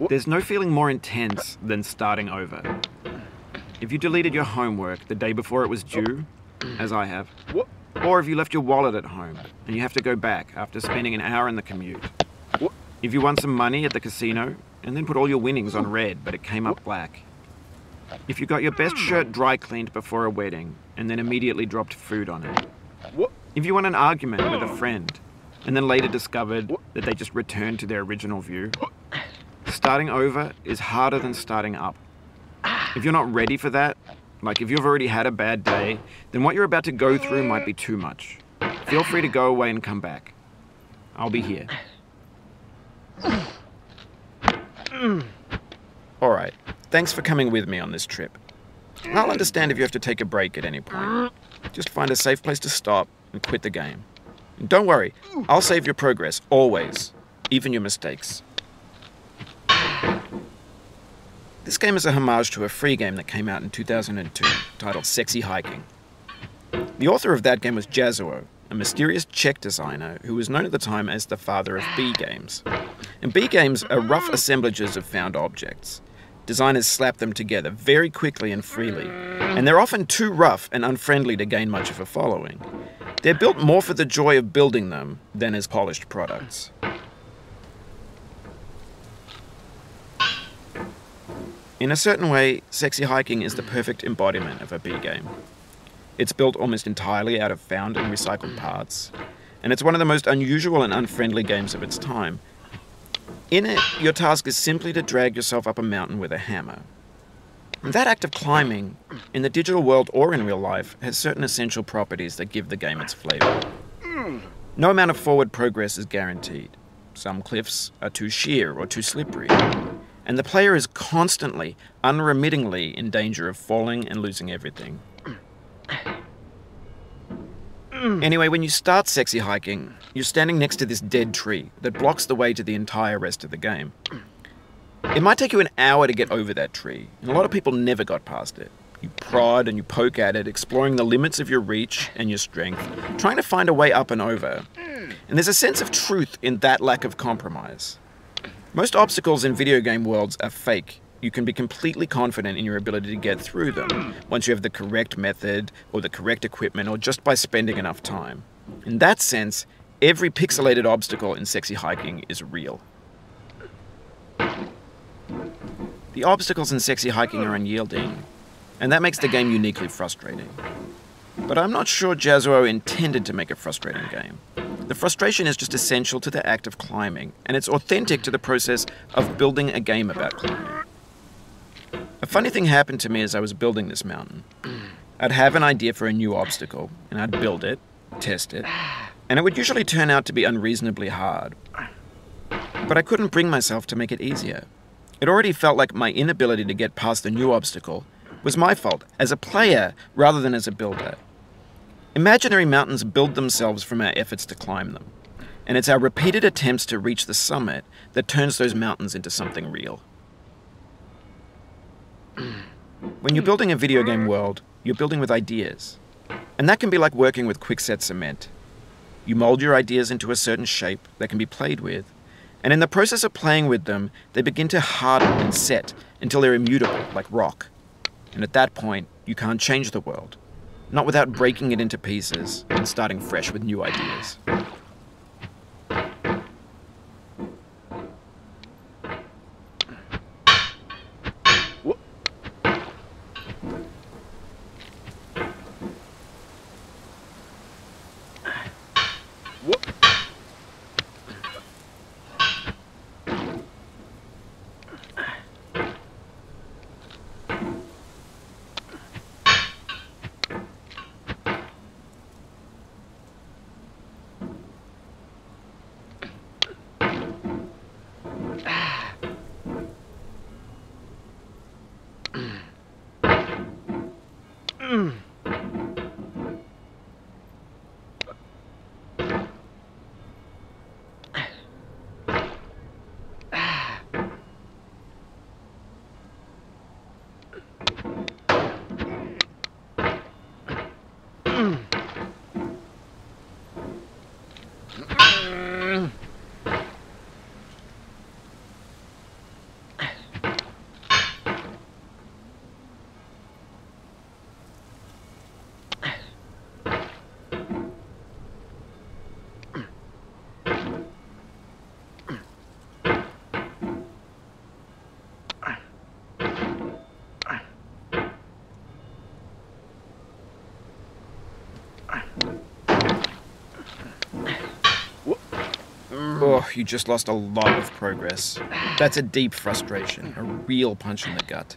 There's no feeling more intense than starting over. If you deleted your homework the day before it was due, as I have, or if you left your wallet at home and you have to go back after spending an hour in the commute. If you won some money at the casino and then put all your winnings on red but it came up black. If you got your best shirt dry cleaned before a wedding and then immediately dropped food on it. If you won an argument with a friend and then later discovered that they just returned to their original view. Starting over is harder than starting up. If you're not ready for that, like if you've already had a bad day, then what you're about to go through might be too much. Feel free to go away and come back. I'll be here. Alright, thanks for coming with me on this trip. I'll understand if you have to take a break at any point. Just find a safe place to stop and quit the game. And don't worry, I'll save your progress, always, even your mistakes. This game is a homage to a free game that came out in 2002, titled Sexy Hiking. The author of that game was Jazuo, a mysterious Czech designer who was known at the time as the father of B games. And B games are rough assemblages of found objects. Designers slap them together very quickly and freely, and they're often too rough and unfriendly to gain much of a following. They're built more for the joy of building them than as polished products. In a certain way, Sexy Hiking is the perfect embodiment of a B game. It's built almost entirely out of found and recycled parts, and it's one of the most unusual and unfriendly games of its time. In it, your task is simply to drag yourself up a mountain with a hammer. And that act of climbing, in the digital world or in real life, has certain essential properties that give the game its flavor. No amount of forward progress is guaranteed. Some cliffs are too sheer or too slippery. And the player is constantly, unremittingly in danger of falling and losing everything. Anyway, when you start Sexy Hiking, you're standing next to this dead tree that blocks the way to the entire rest of the game. It might take you an hour to get over that tree, and a lot of people never got past it. You prod and you poke at it, exploring the limits of your reach and your strength, trying to find a way up and over. And there's a sense of truth in that lack of compromise. Most obstacles in video game worlds are fake. You can be completely confident in your ability to get through them once you have the correct method or the correct equipment or just by spending enough time. In that sense, every pixelated obstacle in Sexy Hiking is real. The obstacles in Sexy Hiking are unyielding, and that makes the game uniquely frustrating. But I'm not sure Jazuo intended to make a frustrating game. The frustration is just essential to the act of climbing, and it's authentic to the process of building a game about climbing. A funny thing happened to me as I was building this mountain. I'd have an idea for a new obstacle, and I'd build it, test it, and it would usually turn out to be unreasonably hard. But I couldn't bring myself to make it easier. It already felt like my inability to get past the new obstacle was my fault, as a player rather than as a builder. Imaginary mountains build themselves from our efforts to climb them, and it's our repeated attempts to reach the summit that turns those mountains into something real. When you're building a video game world, you're building with ideas, and that can be like working with quickset cement. You mold your ideas into a certain shape that can be played with, and in the process of playing with them, they begin to harden and set until they're immutable, like rock. And at that point, you can't change the world. Not without breaking it into pieces and starting fresh with new ideas. Oh, you just lost a lot of progress. That's a deep frustration, a real punch in the gut.